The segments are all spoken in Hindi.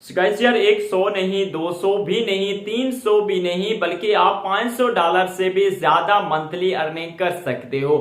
गाइस यार 100 नहीं, 200 भी नहीं, 300 भी नहीं, बल्कि आप $500 से भी ज्यादा मंथली अर्निंग कर सकते हो।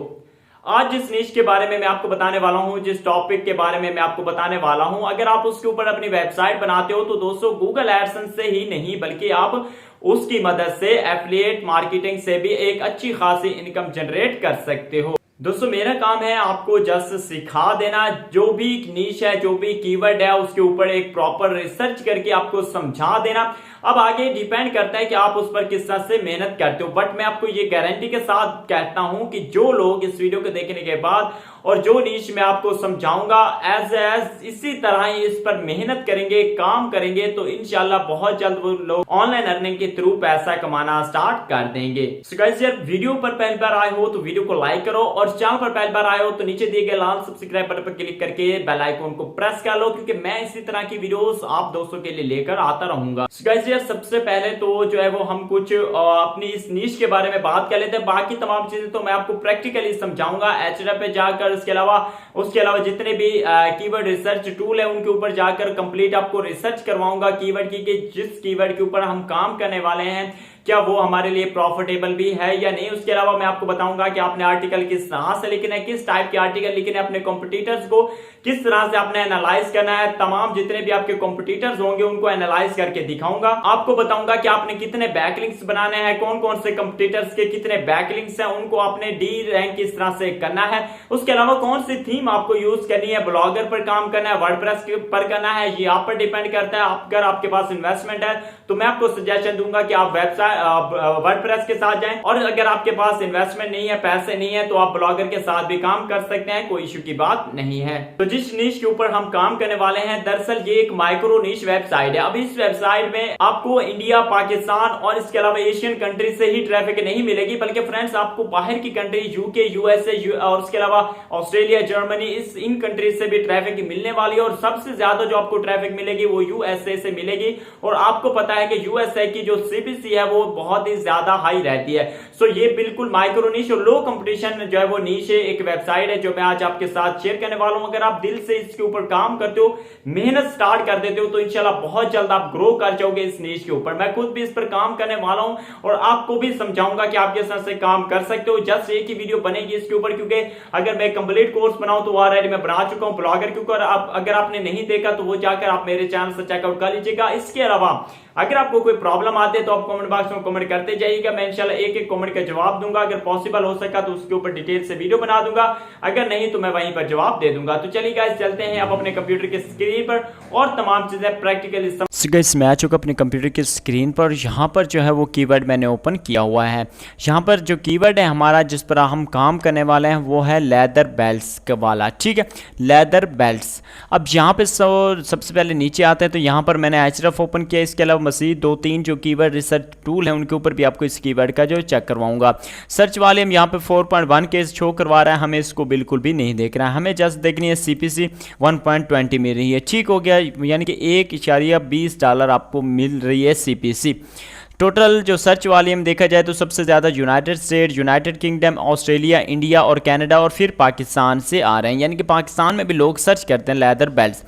आज जिस नीश के बारे में मैं आपको बताने वाला हूं, जिस टॉपिक के बारे में मैं आपको बताने वाला हूं, अगर आप उसके ऊपर अपनी वेबसाइट बनाते हो तो दोस्तों गूगल एडसेंस से ही नहीं बल्कि आप उसकी मदद से एफिलिएट मार्केटिंग से भी एक अच्छी खासी इनकम जनरेट कर सकते हो। दोस्तों मेरा काम है आपको जस्ट सिखा देना, जो भी नीश है, जो भी कीवर्ड है, उसके ऊपर एक प्रॉपर रिसर्च करके आपको समझा देना। अब आगे डिपेंड करता है कि आप उस पर किस तरह से मेहनत करते हो, बट मैं आपको ये गारंटी के साथ कहता हूं कि जो लोग इस वीडियो को देखने के बाद और जो नीश मैं आपको समझाऊंगा एज इसी तरह ही इस पर मेहनत करेंगे, काम करेंगे, तो इंशाल्लाह बहुत जल्द वो लोग ऑनलाइन अर्निंग के थ्रू पैसा कमाना स्टार्ट कर देंगे। सो गाइस यार वीडियो पर पहली बार आए हो तो वीडियो को लाइक करो, और चैनल पर पहली बार आए हो तो नीचे दिए गए लाल सब्सक्राइब बटन पर क्लिक करके बेल आइकन को प्रेस कर लो, क्योंकि मैं इसी तरह की वीडियोस आप दोस्तों के लिए लेकर आता रहूंगा। सो गाइस यार सबसे पहले तो जो है वो हम कुछ अपनी इस नीश के बारे में बात कर लेते हैं। बाकी तमाम चीजें तो मैं आपको प्रैक्टिकली समझाऊंगा एचटीएमएल पे जाकर। उसके अलावा जितने भी कीवर्ड रिसर्च टूल है उनके ऊपर जाकर कंप्लीट आपको रिसर्च करवाऊंगा कीवर्ड की, कि जिस कीवर्ड के ऊपर हम काम करने वाले हैं क्या वो हमारे लिए प्रॉफिटेबल भी है या नहीं। उसके अलावा मैं आपको बताऊंगा कि आपने आर्टिकल किस तरह से लिखना है, किस टाइप के आर्टिकल लिखने हैं, अपने कॉम्पिटिटर्स को किस तरह से आपने एनालाइज करना है। तमाम जितने भी आपके कॉम्पिटिटर्स होंगे उनको एनालाइज करके दिखाऊंगा। आपको बताऊंगा कि आपने कितने बैकलिंक्स बनाने हैं, कौन कौन से कॉम्पिटिटर्स के कितने बैकलिंक्स हैं, उनको आपने डी रैंक किस तरह से करना है। उसके अलावा कौन सी थीम आपको यूज करनी है, ब्लॉगर पर काम करना है, वर्डप्रेस पर करना है, ये आप पर डिपेंड करता है। अगर आपके पास इन्वेस्टमेंट है तो मैं आपको सजेशन दूंगा कि आप वेबसाइट वर्डप्रेस के साथ जाएं, और अगर आपके पास इन्वेस्टमेंट नहीं है, पैसे नहीं है, तो आप ब्लॉगर के साथ भी काम कर सकते हैं, कोई इश्यू की बात नहीं है। तो जिस नीश के ऊपर हम काम करने वाले हैं, दरअसल ये एक माइक्रो नीश वेबसाइट है। अब इस वेबसाइट में आपको इंडिया, पाकिस्तान और इसके अलावा एशियन कंट्री से ही ट्रैफिक नहीं मिलेगी, बल्कि फ्रेंड्स आपको बाहर की कंट्री यूके, यूएसए और उसके अलावा ऑस्ट्रेलिया, जर्मनी, इन कंट्रीज से भी ट्रैफिक मिलने वाली है। और सबसे ज्यादा जो आपको ट्रैफिक मिलेगी वो यूएसए से मिलेगी, और आपको पता है कि यूएसए की जो सीपीसी है वो बहुत ही ज्यादा हाई रहती है। सो ये बिल्कुल माइक्रो नीश और लो कंपटीशन जो है वो नीश है, एक वेबसाइट है जो मैं आज आपके साथ शेयर करने वाला हूं। अगर आप दिल से इसके ऊपर काम करते हो, मेहनत स्टार्ट कर देते हो, तो इंशाल्लाह बहुत जल्द आप ग्रो कर जाओगे इस नीश के ऊपर। मैं खुद भी इस पर काम करने वाला हूं और आपको भी समझाऊंगा कि आप किस तरह से काम कर सकते हो। जस्ट एक ही वीडियो बनेगी इसके ऊपर, क्योंकि अगर मैं कंप्लीट कोर्स बनाऊं तो ऑलरेडी मैं बना चुका हूं ब्लॉगर के ऊपर। अगर आपने नहीं देखा तो वो जाकर आप मेरे चैनल से चेकआउट कर लीजिएगा। इसके अलावा अगर आपको कोई प्रॉब्लम आती है तो आप कमेंट बॉक्स में कमेंट करते जाइएगा, मैं इंशाल्लाह एक एक कमेंट का जवाब दूंगा। अगर पॉसिबल हो सका तो उसके ऊपर डिटेल से वीडियो बना दूंगा, अगर नहीं तो मैं वहीं पर जवाब दे दूंगा। तो चलिए गाइस चलते हैं आप अपने कंप्यूटर की स्क्रीन पर और तमाम चीजें प्रैक्टिकली गाइस मैं आ चुका अपने कंप्यूटर की स्क्रीन पर। यहाँ पर जो है वो कीवर्ड मैंने ओपन किया हुआ है। यहाँ पर जो कीवर्ड है हमारा, जिस पर हम काम करने वाले हैं, वो है लेदर बेल्ट्स का वाला, ठीक है, लेदर बेल्ट्स। अब यहाँ पे सबसे पहले नीचे आते हैं तो यहाँ पर मैंने एचरफ ओपन किया। इसके अलावा मज़ीद 2-3 जो कीवर्ड रिसर्च टूल है उनके ऊपर भी आपको इस कीवर्ड का जो चेक करवाऊंगा। सर्च वाले हम यहाँ पे 4.1 के शो करवा रहा है, हमें इसको बिल्कुल भी नहीं देख रहा है, हमें जस्ट देखनी है सीपीसी 1.20 मिल रही है, ठीक हो गया, यानी कि $1.20 आपको मिल रही है सीपीसी। टोटल जो सर्च वॉल्यूम देखा जाए तो सबसे ज़्यादा United state, United kingdom, Australia, India और कनाडा और फिर पाकिस्तान से आ रहे हैं, यानी कि पाकिस्तान में भी लोग सर्च करते हैं लेदर बेल्ट्स।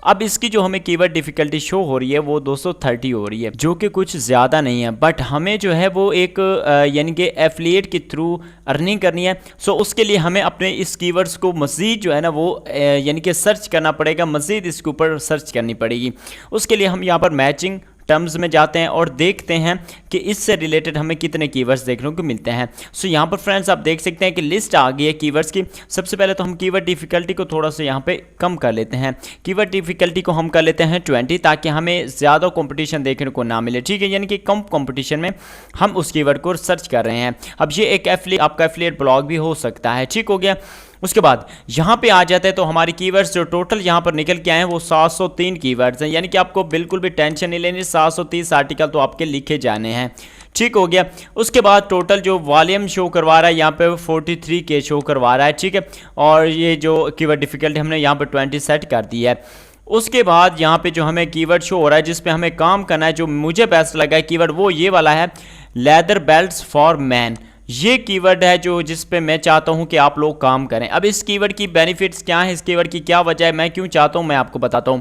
अब इसकी जो हमें कीवर्ड डिफिकल्टी शो हो रही है वो 230 हो रही है, जो कि कुछ ज़्यादा नहीं है, बट हमें जो है वो एक यानी कि एफिलिएट के थ्रू अर्निंग करनी है। सो उसके लिए हमें अपने इस कीवर्ड्स को मज़ीद जो है ना वो यानी कि सर्च करना पड़ेगा, मज़ीद इसके ऊपर सर्च करनी पड़ेगी। उसके लिए हम यहाँ पर मैचिंग टर्म्स में जाते हैं और देखते हैं कि इससे रिलेटेड हमें कितने कीवर्ड्स देखने को मिलते हैं। सो यहाँ पर फ्रेंड्स आप देख सकते हैं कि लिस्ट आ गई है कीवर्ड्स की। सबसे पहले तो हम कीवर्ड डिफिकल्टी को थोड़ा सा यहाँ पे कम कर लेते हैं। कीवर्ड डिफिकल्टी को हम कर लेते हैं 20, ताकि हमें ज़्यादा कंपटीशन देखने को ना मिले, ठीक है, यानी कि कम कंपटीशन में हम उस कीवर्ड को सर्च कर रहे हैं। अब ये एक आपका एफिलिएट ब्लॉग भी हो सकता है, ठीक हो गया। उसके बाद यहाँ पे आ जाते हैं तो हमारी कीवर्ड्स जो टोटल यहाँ पर निकल के आए हैं वो 703 कीवर्ड्स हैं, यानी कि आपको बिल्कुल भी टेंशन नहीं लेनी, 730 आर्टिकल तो आपके लिखे जाने हैं, ठीक हो गया। उसके बाद टोटल जो वॉल्यूम शो करवा रहा है यहाँ पे 43 के शो करवा रहा है, ठीक है, और ये जो कीवर्ड डिफिकल्टी हमने यहाँ पर 20 सेट कर दी है। उसके बाद यहाँ पे जो हमें कीवर्ड शो हो रहा है जिस पे हमें काम करना है, जो मुझे बेस्ट लगा है कीवर्ड, वो ये वाला है, लेदर बेल्ट्स फॉर मैन। ये कीवर्ड है जो जिस पे मैं चाहता हूं कि आप लोग काम करें। अब इस कीवर्ड की बेनिफिट्स क्या है, इस कीवर्ड की क्या वजह है, मैं क्यों चाहता हूं, मैं आपको बताता हूं।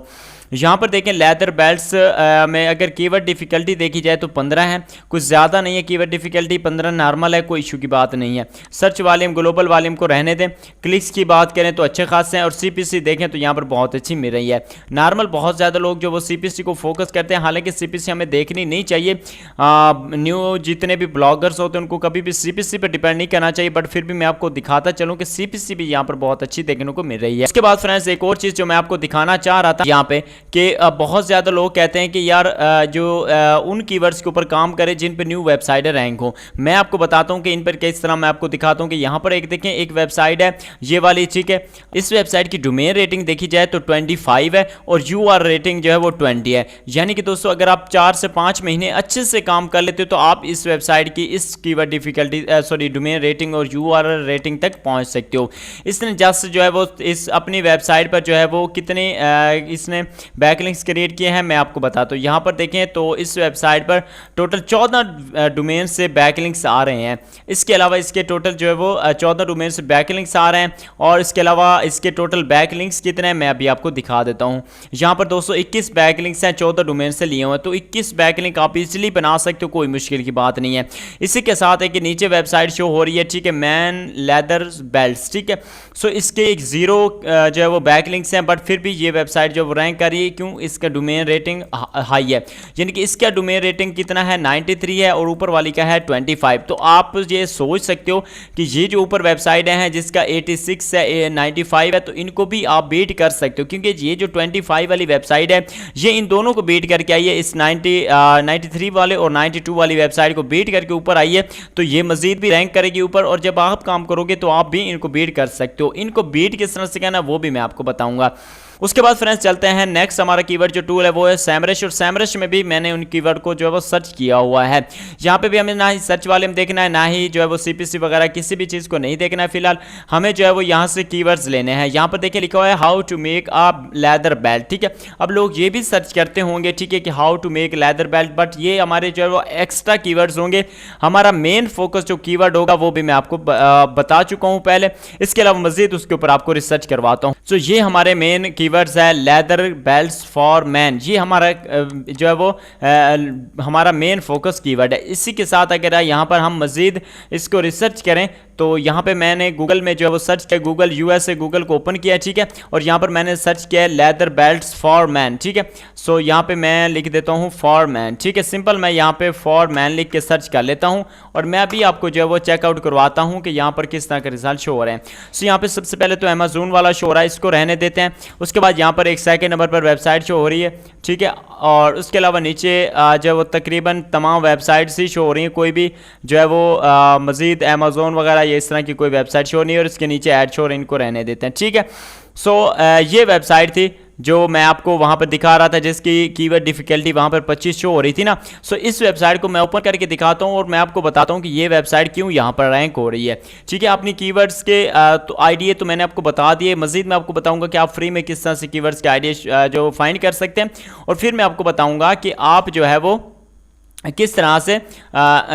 यहाँ पर देखें लेदर बेल्ट्स में अगर कीवर्ड डिफिकल्टी देखी जाए तो 15 है, कुछ ज़्यादा नहीं है कीवर्ड डिफिकल्टी, 15 नॉर्मल है, कोई इशू की बात नहीं है। सर्च वॉल्यूम ग्लोबल वॉल्यूम को रहने दें। क्लिक्स की बात करें तो अच्छे खासे हैं और सीपीसी देखें तो यहाँ पर बहुत अच्छी मिल रही है। नॉर्मल बहुत ज़्यादा लोग जो वो सीपीसी को फोकस करते हैं, हालांकि सीपीसी हमें देखनी नहीं चाहिए। न्यू जितने भी ब्लॉगर्स होते हैं उनको कभी भी सीपीसी पर डिपेंड नहीं करना चाहिए, बट फिर भी मैं आपको दिखाता चलूँ कि सीपीसी भी यहाँ पर बहुत अच्छी देखने को मिल रही है। इसके बाद फ्रेंड्स एक और चीज़ जो मैं आपको दिखाना चाह रहा था यहाँ पे कि बहुत ज़्यादा लोग कहते हैं कि यार उन कीवर्ड्स के ऊपर काम करें जिन पे न्यू वेबसाइट रैंक हो। मैं आपको बताता हूँ कि इन पर किस तरह मैं आपको दिखाता हूँ कि यहाँ पर एक देखें एक वेबसाइट है ये वाली, ठीक है। इस वेबसाइट की डोमेन रेटिंग देखी जाए तो 25 है और यूआर रेटिंग जो है वो 20 है। यानी कि दोस्तों अगर आप 4 से 5 महीने अच्छे से काम कर लेते हो तो आप इस वेबसाइट की इस कीवर्ड डिफिकल्टी डोमेन रेटिंग और यूआर रेटिंग तक पहुँच सकते हो। इसने जस्ट जो है वो इस अपनी वेबसाइट पर जो है वो कितने इसने बैकलिंक्स क्रिएट किए हैं मैं आपको बताता हूँ। यहाँ पर देखें तो इस वेबसाइट पर टोटल 14 डोमेन से बैकलिंक्स आ रहे हैं। इसके अलावा इसके टोटल जो है वो 14 डोमेन से बैकलिंक्स आ रहे हैं और इसके अलावा इसके टोटल बैकलिंक्स कितने हैं मैं अभी आपको दिखा देता हूँ। यहाँ पर 221 बैकलिंक्स हैं 14 डोमेन से लिए हुए हैं, तो 21 बैकलिंक आप इजीली बना सकते हो, कोई मुश्किल की बात नहीं है। इसी के साथ है कि नीचे वेबसाइट शो हो रही है, ठीक है, मैन लेदर बेल्ट्स, ठीक है। सो इसके एक 0 जो है वो बैकलिंक्स हैं, बट फिर भी ये वेबसाइट जो रैंक कर रही है, क्यों? इसका डोमेन रेटिंग हाई है, यानी कि इसका डोमेन रेटिंग कितना है 93 है और ऊपर वाली का है 25। तो आप ये सोच सकते हो कि ये जो ऊपर वेबसाइट हैं जिसका 86 है 95 है, तो इनको भी आप बीट कर सकते हो, क्योंकि ये जो 25 वाली वेबसाइट है ये इन दोनों को बीट करके आई है, इस 93 वाले और 92 वाली वेबसाइट को बीट करके ऊपर आई है। तो ये मजीद भी रैंक करेगी ऊपर, और जब आप काम करोगे तो आप भी इनको बीट कर सकते हो। इनको बीट किस तरह से करना वो भी मैं आपको बताऊंगा। उसके बाद फ्रेंड्स चलते हैं नेक्स्ट, हमारा कीवर्ड जो टूल है वो है सैमरश, और सैमरश में भी मैंने उन कीवर्ड को जो है वो सर्च किया हुआ है। यहाँ पे भी हमें ना ही सर्च वाले में देखना है, ना ही जो है वो सीपीसी वगैरह किसी भी चीज़ को नहीं देखना है। फिलहाल हमें जो है वो यहाँ से कीवर्ड्स लेने हैं। यहाँ पर देखिए लिखा हुआ है how to make a leather belt, ठीक है। अब लोग ये भी सर्च करते होंगे, ठीक है, कि how to make leather belt, but ये हमारे जो है वो एक्स्ट्रा कीवर्ड्स होंगे। हमारा मेन फोकस जो कीवर्ड होगा वो भी मैं आपको बता चुका हूँ पहले। इसके अलावा मजीद उसके ऊपर आपको रिसर्च करवाता हूँ। तो ये हमारे मेन कीवर्ड्स है लेदर बेल्ट्स फॉर मैन, ये हमारा जो है वो हमारा मेन फोकस कीवर्ड है। इसी के साथ अगर यहाँ पर हम मजीद इसको रिसर्च करें तो यहाँ पे मैंने गूगल में जो है वो सर्च किया, गूगल यूएस से गूगल को ओपन किया, ठीक है, और यहाँ पर मैंने सर्च किया लेदर बेल्ट्स फॉर मैन, ठीक है। सो यहाँ पे मैं लिख देता हूँ फॉर मैन, ठीक है, सिंपल मैं यहाँ पे फॉर मैन लिख के सर्च कर लेता हूँ और मैं अभी आपको जो है वो चेकआउट करवाता हूँ कि यहाँ पर किस तरह का रिजल्ट शो हो रहे हैं। सो यहाँ पे सबसे पहले तो अमेजोन वाला शो हो रहा है, इसको रहने देते हैं। उसके बाद यहाँ पर एक सेकंड नंबर पर वेबसाइट शो हो रही है, ठीक है, और उसके अलावा नीचे जो है वो तकरीबन तमाम वेबसाइट्स ही शो हो रही हैं, कोई भी जो है वो मजीद अमेजोन वगैरह ये इस तरह की कोई वेबसाइट शो नहीं है, और इसके नीचे ऐड शो और इनको रहने देते हैं, ठीक है। सो ये वेबसाइट थी जो मैं आपको वहां पर दिखा रहा था, जिसकी कीवर्ड डिफिकल्टी वहां पर 25 शो हो रही थी ना। सो इस वेबसाइट को मैं ओपन करके दिखाता हूं और मैं आपको बताता हूं कि ये वेबसाइट क्यों यहां पर रैंक हो रही है, ठीक है। अपनी कीवर्ड्स के तो आइडिया तो मैंने आपको बता दिए, मजीद मैं आपको बताऊंगा कि आप फ्री में किस तरह से कीवर्ड्स के आइडिया जो फाइंड कर सकते हैं, और फिर मैं आपको बताऊंगा कि आप जो है वो किस तरह से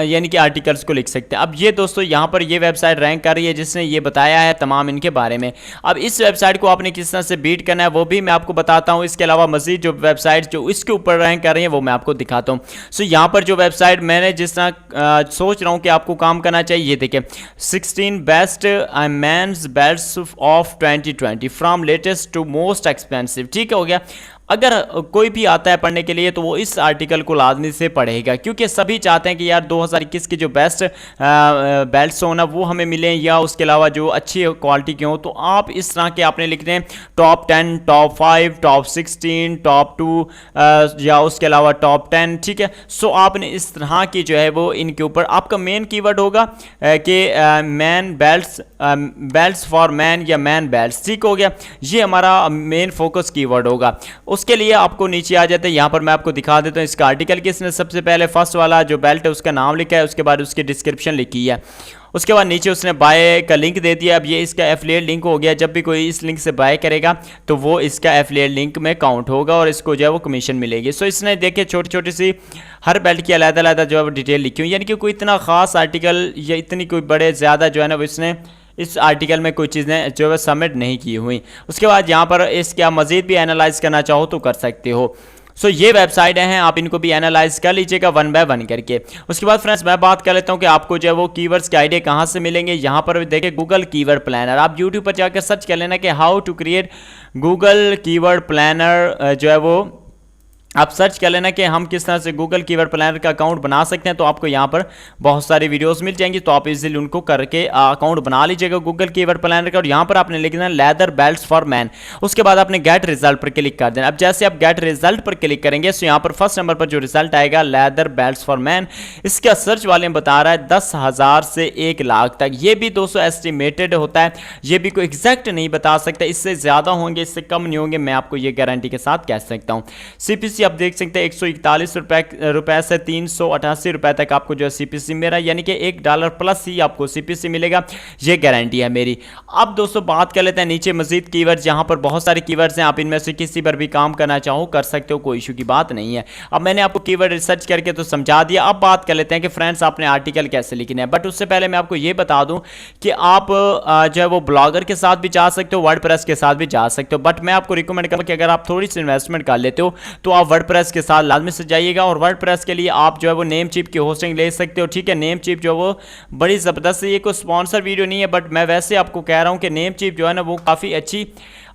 यानी कि आर्टिकल्स को लिख सकते हैं। अब ये दोस्तों यहाँ पर ये वेबसाइट रैंक कर रही है जिसने ये बताया है तमाम इनके बारे में। अब इस वेबसाइट को आपने किस तरह से बीट करना है वो भी मैं आपको बताता हूँ। इसके अलावा मजीद जो वेबसाइट जो इसके ऊपर रैंक कर रही है वो मैं आपको दिखाता हूँ। सो यहाँ पर जो वेबसाइट मैंने जिस तरह सोच रहा हूँ कि आपको काम करना चाहिए, ये देखिए 16 best men's belts of 2020 from latest to most expensive, ठीक हो गया। अगर कोई भी आता है पढ़ने के लिए तो वो इस आर्टिकल को लाजमी से पढ़ेगा, क्योंकि सभी चाहते हैं कि यार 2021 के जो बेस्ट बेल्ट्स हो ना वो हमें मिलें, या उसके अलावा जो अच्छी क्वालिटी के हो। तो आप इस तरह के आपने लिखने हैं टॉप 10, टॉप 5, टॉप 16, टॉप 2 या उसके अलावा टॉप 10, ठीक है। सो आपने इस तरह की जो है वो इनके ऊपर आपका मेन कीवर्ड होगा कि man belts, belts for man या मैन बेल्ट्स, ठीक हो गया। ये हमारा मेन फोकस कीवर्ड होगा। उसके लिए आपको नीचे आ जाते हैं, यहाँ पर मैं आपको दिखा देता हूँ इसका आर्टिकल किसने सबसे पहले फर्स्ट वाला जो बेल्ट है उसका नाम लिखा है, उसके बाद उसकी डिस्क्रिप्शन लिखी है, उसके बाद नीचे उसने बाय का लिंक दे दिया। अब ये इसका एफिलिएट लिंक हो गया, जब भी कोई इस लिंक से बाय करेगा तो वो इसका एफिलिएट लिंक में काउंट होगा और इसको जो है वो कमीशन मिलेगी। सो इसने देखिए छोटी छोटी सी हर बेल्ट की अलग-अलग जो है वो डिटेल लिखी हुई, यानी कि कोई इतना खास आर्टिकल या इतनी कोई बड़े ज़्यादा जो है ना वो इसने इस आर्टिकल में कोई चीज़ें जो है सबमिट नहीं की हुई। उसके बाद यहाँ पर इसके आप मज़ीद भी एनालाइज करना चाहो तो कर सकते हो। सो ये वेबसाइट हैं, आप इनको भी एनालाइज कर लीजिएगा वन बाय वन करके। उसके बाद फ्रेंड्स मैं बात कर लेता हूँ कि आपको जो है वो कीवर्ड्स के आइडिया कहाँ से मिलेंगे। यहाँ पर देखिए गूगल कीवर्ड प्लानर, आप यूट्यूब पर जाकर सर्च कर लेना कि how to create Google keyword planner, जो है वो आप सर्च कर लेना कि हम किस तरह से गूगल कीवर्ड प्लानर का अकाउंट बना सकते हैं। तो आपको यहाँ पर बहुत सारी वीडियोस मिल जाएंगी, तो आप इजीली उनको करके अकाउंट बना लीजिएगा गूगल कीवर्ड प्लानर का। और यहाँ पर आपने लिखना है लेदर बेल्ट्स फॉर मैन। उसके बाद आपने गेट रिजल्ट पर क्लिक कर देना। अब जैसे आप गेट रिजल्ट पर क्लिक करेंगे तो यहाँ पर फर्स्ट नंबर पर जो रिजल्ट आएगा लेदर बेल्ट्स फॉर मैन, इसका सर्च वाले में बता रहा है 10,000 से 1 लाख तक। ये भी दोस्तों एस्टिमेटेड होता है, ये भी कोई एग्जैक्ट नहीं बता सकता, इससे ज़्यादा होंगे इससे कम नहीं होंगे, मैं आपको ये गारंटी के साथ कह सकता हूँ। सीपीसी आप देख सकते हैं 141 रुपए से 388 रुपए तक आपको जो है सीपीसी मेरा, यानी कि $1 प्लस ही आपको सीपीसी मिलेगा, ये गारंटी है मेरी। अब दोस्तों बात कर लेते हैं नीचे मजीद कीवर्ड्स। यहाँ पर बहुत सारे कीवर्ड्स हैं, आप इनमें से किसी पर भी काम करना चाहो कर सकते हो, कोई इशू की बात नहीं है। अब मैंने आपको कीवर्ड रिसर्च करके तो समझा दिया। अब बात कर लेते हैं कि फ्रेंड्स आपने आर्टिकल कैसे लिखने हैं। बट उससे पहले मैं आपको ये बता दूं कि आप जो है वो ब्लॉगर के साथ भी जा सकते हो, वर्डप्रेस के साथ भी जा सकते हो। बट मैं आपको रिकमेंड करूँगा कि अगर आप थोड़ी सी इन्वेस्टमेंट कर लेते हो तो आप वर्डप्रेस के साथ लाजमी से जाइएगा। और वर्डप्रेस के लिए आप जो है वो नेम चिप की होस्टिंग ले सकते हो, ठीक है। नेम चिप जो वो बड़ी ज़बरदस्त है, ये कोई स्पॉन्सर वीडियो नहीं है, बट मैं वैसे आपको कह रहा हूँ कि नेम चिप जो है ना वो काफ़ी अच्छी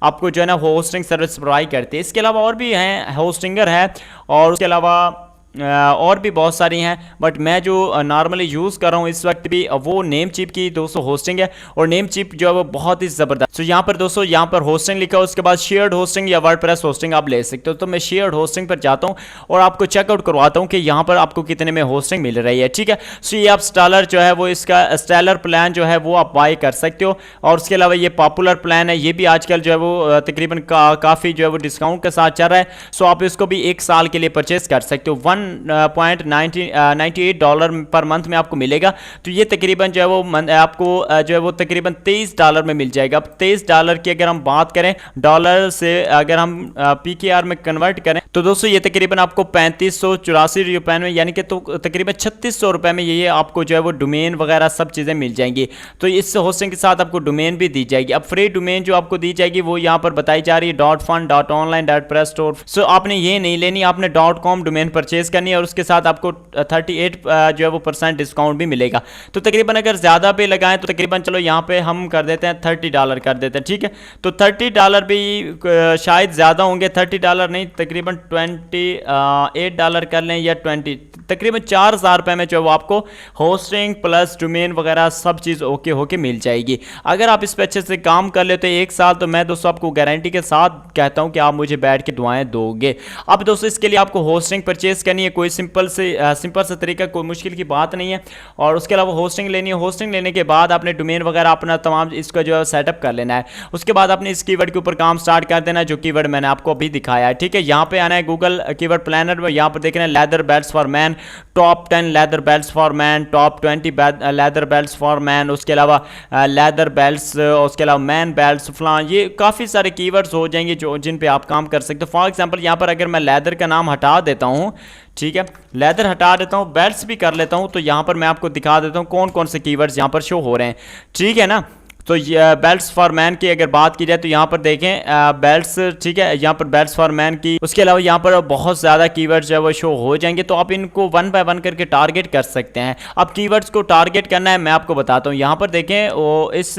आपको जो है ना होस्टिंग सर्विस प्रोवाइड करती है। इसके अलावा और भी हैं, होस्टिंगर है और उसके अलावा और भी बहुत सारी हैं, बट मैं जो नॉर्मली यूज़ कर रहा हूँ इस वक्त भी वो नेम चिप की दोस्तों होस्टिंग है। और नेम चिप जो है वो बहुत ही ज़बरदस्त। तो यहाँ पर दोस्तों यहाँ पर होस्टिंग लिखा है, उसके बाद शेयर्ड होस्टिंग या वर्डप्रेस होस्टिंग आप ले सकते हो। तो मैं शेयर्ड होस्टिंग पर जाता हूँ और आपको चेकआउट करवाता हूँ कि यहाँ पर आपको कितने में होस्टिंग मिल रही है, ठीक है। सो ये आप स्टालर जो है वो इसका स्टेलर प्लान जो है वो आप बाई कर सकते हो। और उसके अलावा ये पॉपुलर प्लान है, ये भी आजकल जो है वो तकरीबन काफ़ी जो है वो डिस्काउंट के साथ चल रहा है। सो आप इसको भी 1 साल के लिए परचेज कर सकते हो। $1.98 पर मंथ में आपको मिलेगा। तो ये तकरीबन जो है वो आपको जो है वो तकरीबन $23 में मिल जाएगा। अब $23 की अगर हम बात करें डॉलर से, अगर हम PKR में कन्वर्ट करें तो दोस्तों ये तकरीबन आपको 3584 रुपए में, यानी कि तो तकरीबन 3600 रुपए में ये आपको जो है वो डोमेन वगैरह सब चीज़ें मिल जाएंगी। तो इस होस्टिंग के साथ आपको डोमेन भी दी जाएगी। अब फ्री डोमेन जो आपको दी जाएगी वो यहाँ पर बताई जा रही है .fun.online .press. सो आपने ये नहीं लेनी, आपने .com डोमेन परचेज करनी है और उसके साथ आपको 38 जो है वो % डिस्काउंट भी मिलेगा। तो तकरीबन अगर ज़्यादा पे लगाएं तो तकरीबन चलो यहाँ पे हम कर देते हैं $30 कर देते हैं, ठीक है। तो $30 भी शायद ज़्यादा होंगे, $30 नहीं तकरीबन $28 कर लें या 20, तकरीबन 4000 रुपये में जो है वो आपको होस्टिंग प्लस डोमेन वगैरह सब चीज़ ओके होके मिल जाएगी। अगर आप इस पर अच्छे से काम कर लेते हैं 1 साल, तो मैं दोस्तों आपको गारंटी के साथ कहता हूँ कि आप मुझे बैठ के दुआएं दोगे। अब दोस्तों इसके लिए आपको होस्टिंग परचेज करनी है, कोई सिंपल सा तरीका, कोई मुश्किल की बात नहीं है। और उसके अलावा होस्टिंग लेनी है, होस्टिंग लेने के बाद आपने डोमेन वगैरह अपना तमाम इसका जो है सेटअप कर लेना है। उसके बाद आपने इस कीवर्ड के ऊपर काम स्टार्ट कर देना है, जो कीवर्ड मैंने आपको अभी दिखाया है, ठीक है। यहाँ पे आना है गूगल कीवर्ड प्लानर में, यहाँ पर देखना है leather belts for man, top 10 leather belts for man, top 20 leather belts for man, उसके अलावा लेदर बेल्ट्स, उसके अलावा मैन बेल्ट्स फलां, ये काफ़ी सारे कीवर्ड्स हो जाएंगे जो जिन पे आप काम कर सकते हो। फॉर एग्जांपल यहाँ पर अगर मैं लेदर का नाम हटा देता हूँ, ठीक है, लेदर हटा देता हूँ, बेल्ट्स भी कर लेता हूँ, तो यहाँ पर मैं आपको दिखा देता हूँ कौन कौन से कीवर्ड्स यहाँ पर शो हो रहे हैं, ठीक है ना। तो बेल्ट्स फॉर मैन की अगर बात की जाए तो यहाँ पर देखें बेल्ट्स, ठीक है, यहाँ पर बेल्ट्स फॉर मैन की, उसके अलावा यहाँ पर बहुत ज़्यादा कीवर्ड्स जो है वो शो हो जाएंगे। तो आप इनको 1 बाय 1 करके टारगेट कर सकते हैं। अब कीवर्ड्स को टारगेट करना है, मैं आपको बताता हूँ। यहाँ पर देखें वो इस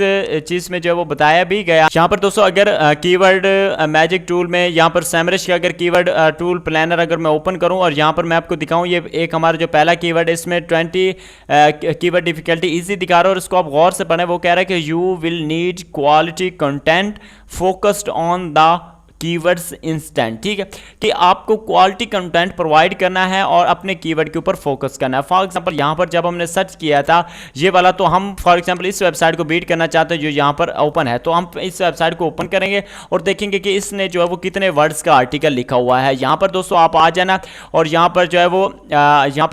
चीज़ में जो है वो बताया भी गया। यहाँ पर दोस्तों अगर कीवर्ड मैजिक टूल में यहाँ पर सैमरिश का अगर कीवर्ड टूल प्लानर अगर मैं ओपन करूँ और यहाँ पर मैं आपको दिखाऊँ, ये एक हमारा जो पहला कीवर्ड है इसमें 20 कीवर्ड डिफिकल्टी ईजी दिखा रहा है और इसको आप गौर से पढ़ें। वो कह रहा है कि you will need quality content focused on the keywords instant, ठीक है, कि आपको क्वालिटी कंटेंट प्रोवाइड करना है और अपने कीवर्ड के ऊपर फोकस करना है। फॉर एग्जांपल यहाँ पर जब हमने सर्च किया था ये वाला, तो हम फॉर एग्जांपल इस वेबसाइट को बीट करना चाहते हैं जो यहाँ पर ओपन है, तो हम इस वेबसाइट को ओपन करेंगे और देखेंगे कि इसने जो है वो कितने वर्ड्स का आर्टिकल लिखा हुआ है। यहाँ पर दोस्तों आप आ जाना और यहाँ पर जो है वो यहाँ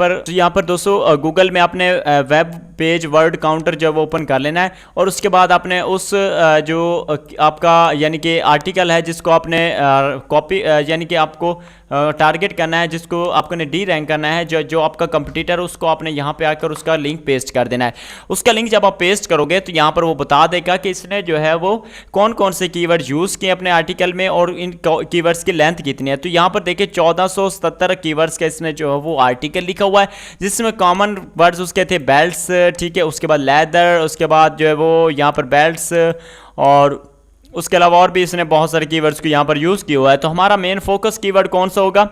पर दोस्तों गूगल में अपने वेब पेज वर्ड काउंटर जो है वो ओपन कर लेना है और उसके बाद आपने उस जो आपका यानी कि आर्टिकल है जिसको आपने कॉपी यानी कि आपको टारगेट करना है, जिसको आपने डी रैंक करना है, जो आपका कंपटीटर है उसको आपने यहाँ पे आकर उसका लिंक पेस्ट कर देना है। उसका लिंक जब आप पेस्ट करोगे तो यहाँ पर वो बता देगा कि इसने जो है वो कौन कौन से कीवर्ड यूज़ किए अपने आर्टिकल में और इन कीवर्ड्स की लेंथ कितनी है। तो यहाँ पर देखिए 1477 कीवर्ड्स का इसने जो है वो आर्टिकल लिखा हुआ है, जिसमें कॉमन वर्ड्स उसके थे बेल्ट्स, ठीक है, उसके बाद लेदर, उसके बाद जो है वो यहाँ पर बेल्ट्स, और उसके अलावा और भी इसने बहुत सारे कीवर्ड्स को यहाँ पर यूज़ किया हुआ है। तो हमारा मेन फोकस कीवर्ड कौन सा होगा,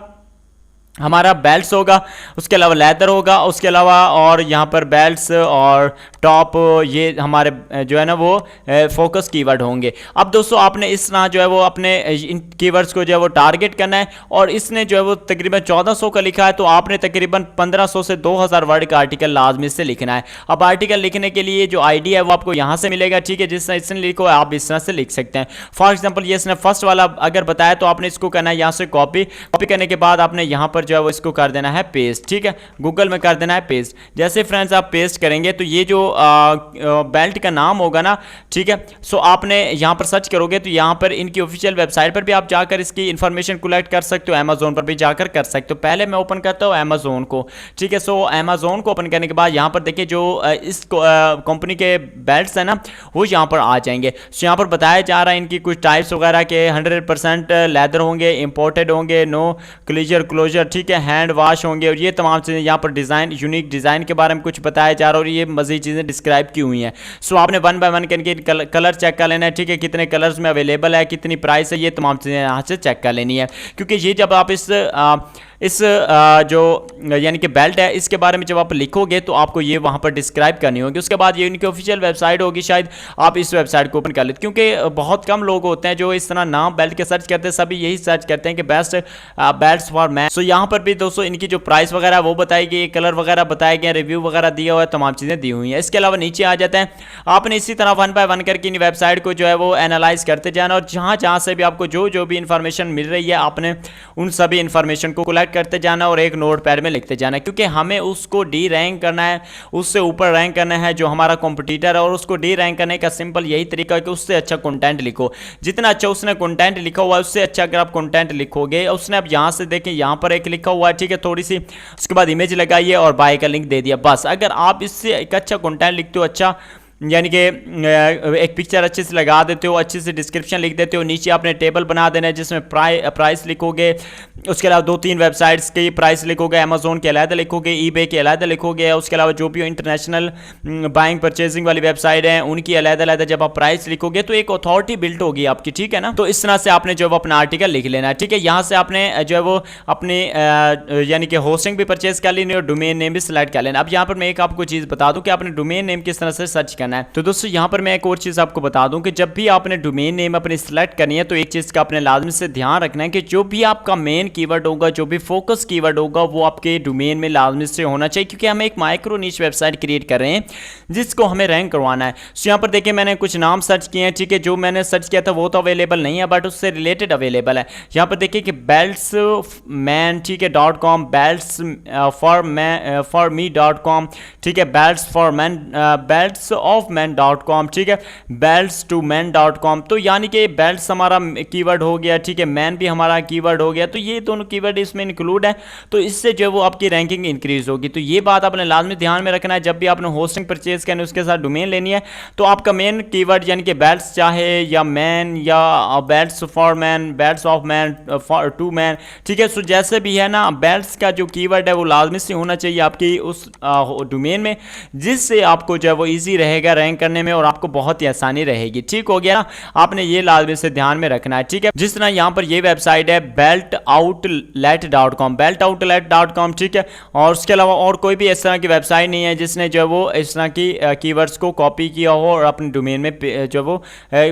हमारा बेल्ट्स होगा, उसके अलावा लेदर होगा, उसके अलावा और यहाँ पर बेल्ट्स और टॉप, ये हमारे जो है ना वो फोकस कीवर्ड होंगे। अब दोस्तों आपने इस तरह जो है वो अपने इन कीवर्ड्स को जो है वो टारगेट करना है, और इसने जो है वो तकरीबन 1400 का लिखा है, तो आपने तकरीबन 1500 से 2000 वर्ड का आर्टिकल लाजमी से लिखना है। अब आर्टिकल लिखने के लिए जो आईडी है वो आपको यहाँ से मिलेगा, ठीक है, जिस तरह इसने लिखो आप इस तरह से लिख सकते हैं। फॉर एग्जाम्पल ये इसने फर्स्ट वाला अगर बताया तो आपने इसको करना है यहाँ से कॉपी करने के बाद आपने यहाँ पर जो है वो इसको कर देना है पेस्ट, ठीक है, गूगल में कर देना है पेस्ट। जैसे फ्रेंड्स आप पेस्ट करेंगे तो ये जो बेल्ट का नाम होगा ना, ठीक है, सो आपने यहाँ पर सर्च करोगे तो यहाँ पर इनकी ऑफिशियल वेबसाइट पर भी आप जाकर इसकी इंफॉर्मेशन कलेक्ट कर सकते हो, अमेजोन पर भी जाकर कर सकते हो। पहले मैं ओपन करता हूँ अमेजोन को, ठीक है, सो अमेजोन को ओपन करने के बाद यहाँ पर देखिए जो इस कंपनी के बेल्ट्स है ना वो यहाँ पर आ जाएंगे। सो यहाँ पर बताया जा रहा है इनकी कुछ टाइप्स वगैरह के 100% लेदर होंगे, इंपोर्टेड होंगे, नो क्लोजर, ठीक है, हैंड वॉश होंगे, और ये तमाम चीज़ें यहाँ पर डिज़ाइन, यूनिक डिज़ाइन के बारे में कुछ बताया जा रहा है, और ये मज़ीद चीज़ें डिस्क्राइब की हुई हैं। सो आपने वन बाय वन करके कलर चेक कर लेना है, ठीक है, कितने कलर्स में अवेलेबल है, कितनी प्राइस है, ये तमाम चीज़ें यहाँ से चेक कर लेनी है। क्योंकि ये जब आप इस जो यानी कि बेल्ट है इसके बारे में जब आप लिखोगे तो आपको ये वहाँ पर डिस्क्राइब करनी होगी। उसके बाद ये इनकी ऑफिशियल वेबसाइट होगी, शायद आप इस वेबसाइट को ओपन कर लेते, क्योंकि बहुत कम लोग होते हैं जो इस तरह नाम बेल्ट के सर्च करते हैं, सभी यही सर्च करते हैं कि बेस्ट बेल्ट्स फॉर मैन। सो यहाँ पर भी दोस्तों इनकी जो प्राइस वगैरह वो बताई गई, कलर वगैरह बताए गए, रिव्यू वगैरह दिया हुआ है, तमाम चीज़ें दी हुई हैं। इसके अलावा नीचे आ जाते हैं, आपने इसी तरह वन बाय वन करके इन वेबसाइट को जो है वो एनालाइज करते जाना, और जहाँ से भी आपको जो भी इंफॉर्मेशन मिल रही है आपने उन सभी इंफॉर्मेशन को कलेक्ट करते जाना और एक नोट पैड में लिखते जाना, क्योंकि हमें उसको डी रैंक करना है, उससे ऊपर रैंक करना है जो हमारा कॉम्पिटिटर है। और उसको डी रैंक करने का सिंपल यही तरीका है कि उससे अच्छा कंटेंट लिखो, जितना अच्छा उसने कंटेंट लिखा हुआ है उससे अच्छा अगर आप कंटेंट लिखोगे। उसने अब यहाँ से देखें यहाँ पर एक लिखा हुआ है, ठीक है, थोड़ी सी, उसके बाद इमेज लगाइए और बाय का लिंक दे दिया, बस। अगर आप इससे एक अच्छा कंटेंट लिखते हो, अच्छा यानी कि एक पिक्चर अच्छे से लगा देते हो, अच्छे से डिस्क्रिप्शन लिख देते हो, नीचे आपने टेबल बना देना है जिसमें प्राइस लिखोगे, उसके अलावा 2-3 वेबसाइट्स की प्राइस लिखोगे, अमेजोन के अलग लिखोगे, ईबे के अलग लिखोगे, उसके अलावा जो भी इंटरनेशनल बाइंग परचेजिंग वाली वेबसाइट है उनकी अलग जब आप प्राइस लिखोगे तो एक अथॉरिटी बिल्ड होगी आपकी, ठीक है ना। तो इस तरह से आपने जो है अपना आर्टिकल लिख लेना है, ठीक है। यहाँ से आपने जो है वो अपनी यानी कि होस्टिंग भी परचेज कर लेनी और डोमेन नेम भी सिलेक्ट कर लेना। अब यहाँ पर मैं एक आपको चीज़ बता दूँ कि आपने डोमेन नेम किस तरह से सर्च करना है। तो दोस्तों यहाँ पर मैं एक और चीज़ आपको बता दूँ कि जब भी आपने डोमेन नेम अपनी सिलेक्ट करनी है तो एक चीज़ का आपने लाजमी से ध्यान रखना है कि जो भी आपका मेन कीवर्ड होगा, जो भी फोकस कीवर्ड होगा वो आपके डोमेन में लाजमी से होना चाहिए, क्योंकि हम एक माइक्रो नीश वेबसाइट क्रिएट कर रहे हैं जिसको हमें रैंक करवाना है। सो यहाँ पर देखिए मैंने कुछ नाम सर्च किए हैं, ठीक है, जो मैंने सर्च किया था वो तो अवेलेबल नहीं है बट उससे रिलेटेड अवेलेबल है। यहाँ पर देखिए कि बेल्ट्स मैन, ठीक है, .com, belts for me .com, ठीक है, belts for man, belts of man .com, ठीक है, बेल्ट्स टू मैन .com। तो यानी कि बेल्ट्स हमारा कीवर्ड हो गया, ठीक है, मैन भी हमारा कीवर्ड हो गया, तो ये दोनों कीवर्ड इसमें इंक्लूड है, तो इससे जो है वो आपकी रैंकिंग इंक्रीज होगी। तो ये बात आपने लाजमी ध्यान में रखना है जब भी आपने होस्टिंग परचेज करनी उसके साथ डोमेन लेनी है, तो आपका मेन कीवर्ड यानी कि बेल्ट्स चाहे या मैन या belts for man, belts of man, for to man, ठीक है। सो जैसे भी है ना, बेल्ट्स का जो कीवर्ड है वो लाजमी से होना चाहिए आपकी उस डोमेन में, जिससे आपको जो है वो ईजी रहेगा रैंक करने में और आपको बहुत ही आसानी रहेगी। ठीक हो गया ना, आपने ये लाजमी से ध्यान में रखना है, ठीक है। जिस तरह यहाँ पर ये वेबसाइट है beltoutlet.com, beltoutlet.com, ठीक है, और उसके अलावा और कोई भी इस तरह की वेबसाइट नहीं है जिसने जो है वो इस तरह की कीवर्ड्स को कॉपी किया हो और अपने डोमेन में जो वो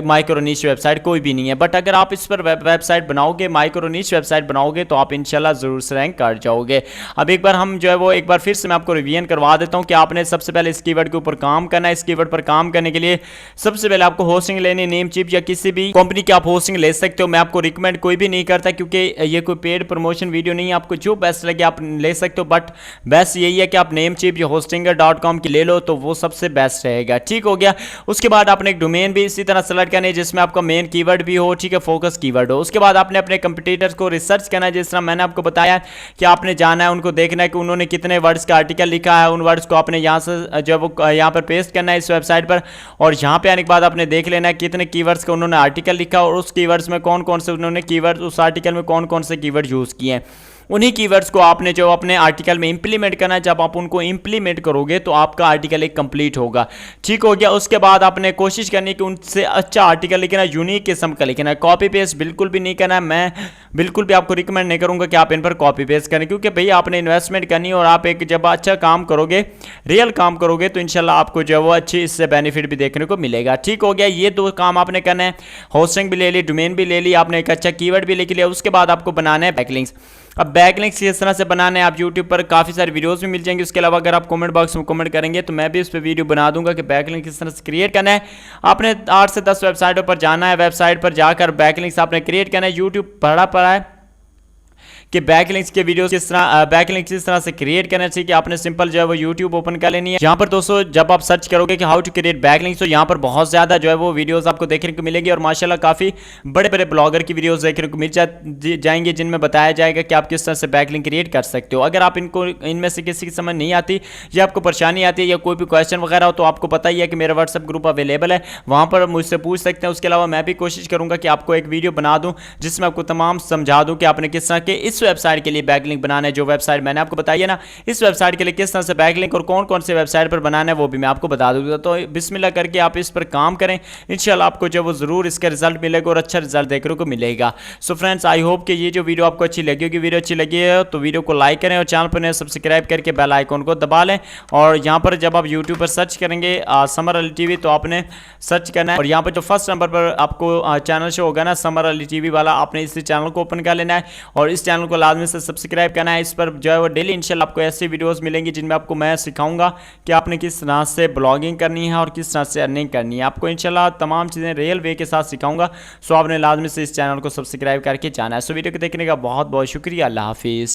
माइक्रो नीश वेबसाइट कोई भी नहीं है। बट अगर आप इस पर वेबसाइट बनाओगे, माइक्रो नीश वेबसाइट बनाओगे, तो आप इंशाल्लाह जरूर से रैंक कर जाओगे। अब एक बार हम जो है वो एक बार फिर से मैं आपको रिवीजन करवा देता हूँ कि आपने सबसे पहले इस कीवर्ड के ऊपर काम करना है। इस कीवर्ड कीवर्ड पर काम करने के लिए सबसे पहले आपको होस्टिंग लेनी, नेम चिप या किसी भी कंपनी की आप होस्टिंग ले सकते हो। मैं आपको रिकमेंड कोई भी नहीं करता क्योंकि ये कोई पेड प्रमोशन वीडियो नहीं है। आपको जो बेस्ट लगे आप ले सकते हो, बट बेस्ट यही है कि आप नेम चिप या hostinger.com की ले लो तो वो सबसे बेस्ट रहेगा। ठीक हो गया। उसके बाद आपने एक डोमेन भी इसी तरह सेलेक्ट करना है जिसमें आपका मेन कीवर्ड भी हो, ठीक है, फोकस कीवर्ड हो। उसके बाद आपने अपने कंपटीटर्स को रिसर्च करना है, जिस तरह मैंने आपको बताया कि आपने जाना है, उनको देखना है कि उन्होंने कितने वर्ड्स का आर्टिकल लिखा है। उन वर्ड्स को आपने यहाँ से जो वो यहाँ पर पेस्ट करना है इस वेबसाइट पर, और यहाँ पे आने के बाद आपने देख लेना है कितने कीवर्ड्स का उन्होंने आर्टिकल लिखा और उस कीवर्ड्स में कौन कौन से उन्होंने कीवर्ड, उस आर्टिकल में कौन कौन से कीवर्ड यूज़ किए हैं। उन्हीं कीवर्ड्स को आपने जो अपने आर्टिकल में इंप्लीमेंट करना है। जब आप उनको इंप्लीमेंट करोगे तो आपका आर्टिकल एक कंप्लीट होगा। ठीक हो गया। उसके बाद आपने कोशिश करनी है कि उनसे अच्छा आर्टिकल लिखना है, यूनिक किस्म का लिखना है, कॉपी पेस्ट बिल्कुल भी नहीं करना है। मैं बिल्कुल भी आपको रिकमेंड नहीं करूंगा कि आप इन पर कॉपी पेस्ट करें, क्योंकि भैया आपने इन्वेस्टमेंट करनी है और आप एक जब अच्छा काम करोगे, रियल काम करोगे, तो इंशाल्लाह आपको जो है वो अच्छी इससे बेनिफिट भी देखने को मिलेगा। ठीक हो गया। ये दो काम आपने करना है, होस्टिंग भी ले ली, डोमेन भी ले ली, आपने एक अच्छा कीवर्ड भी लिख लिया। उसके बाद आपको बनाना है बैकलिंक्स। अब बैकलिंक्स किस तरह से बनाने हैं, आप YouTube पर काफ़ी सारे वीडियोस भी मिल जाएंगे। उसके अलावा अगर आप कमेंट बॉक्स में कमेंट करेंगे तो मैं भी इस पर वीडियो बना दूंगा कि बैकलिंक किस तरह से क्रिएट करना है। आपने 8 से 10 वेबसाइटों पर जाना है, वेबसाइट पर जाकर बैकलिंक्स आपने क्रिएट करना है। YouTube पड़ा है कि बैकलिंक्स के वीडियोस किस तरह बैकलिंक्स किस तरह से क्रिएट करना चाहिए कि आपने सिंपल जो है वो YouTube ओपन कर लेनी है। यहाँ पर दोस्तों जब आप सर्च करोगे कि हाउ टू क्रिएट बैकलिंक्स तो यहाँ पर बहुत ज़्यादा जो है वो वीडियोस आपको देखने को मिलेगी, और माशाल्लाह काफ़ी बड़े बड़े ब्लॉगर की वीडियोस देखने को मिल जाएंगे जिनमें बताया जाएगा कि आप किस तरह से बैकलिंक क्रिएट कर सकते हो। अगर आप इनमें से किसी की समझ नहीं आती या आपको परेशानी आती है या कोई भी क्वेश्चन वगैरह हो तो आपको पता ही है कि मेरा व्हाट्सएप ग्रुप अवेलेबल है, वहाँ पर मुझसे पूछ सकते हैं। उसके अलावा मैं भी कोशिश करूँगा कि आपको एक वीडियो बना दूँ जिसमें आपको तमाम समझा दूँ कि आपने किस तरह के इस वेबसाइट के लिए बैकलिंक बनाना है। जो वेबसाइट मैंने आपको बताई है ना, इस वेबसाइट के लिए किस तरह से बैकलिंक और कौन कौन से वेबसाइट पर बनाना है वो भी मैं आपको बता दूंगा। तो बिस्मिल्लाह करके आप इस पर काम करें, इंशाल्लाह आपको जो वो जरूर इसका रिजल्ट मिलेगा और अच्छा रिजल्ट देखने को मिलेगा। सो फ्रेंड्स, आई होप कि ये जो वीडियो आपको अच्छी लगी होगी। वीडियो अच्छी लगी है तो वीडियो को लाइक करें और चैनल पर नए सब्सक्राइब करके बेल आइकन को दबा लें। और यहाँ पर जब आप यूट्यूब पर सर्च करेंगे समर अली टीवी तो आपने सर्च करना है, और यहाँ पर जो फर्स्ट नंबर पर आपको चैनल शो होगा ना समर अली टीवी वाला, आपने इस चैनल को ओपन कर लेना है और इस चैनल को लाजमी से सब्सक्राइब करना है। इस पर जो है वो डेली इंशाल्लाह आपको ऐसी वीडियोस मिलेंगी जिनमें आपको मैं सिखाऊंगा कि आपने किस तरह से ब्लॉगिंग करनी है और किस तरह से अर्निंग करनी है। आपको इंशाल्लाह तमाम चीज़ें रियल वे के साथ सिखाऊंगा। सो आपने लाजमी से इस चैनल को सब्सक्राइब करके जाना है। सो वीडियो को देखने का बहुत बहुत शुक्रिया। अल्लाह हाफिज़।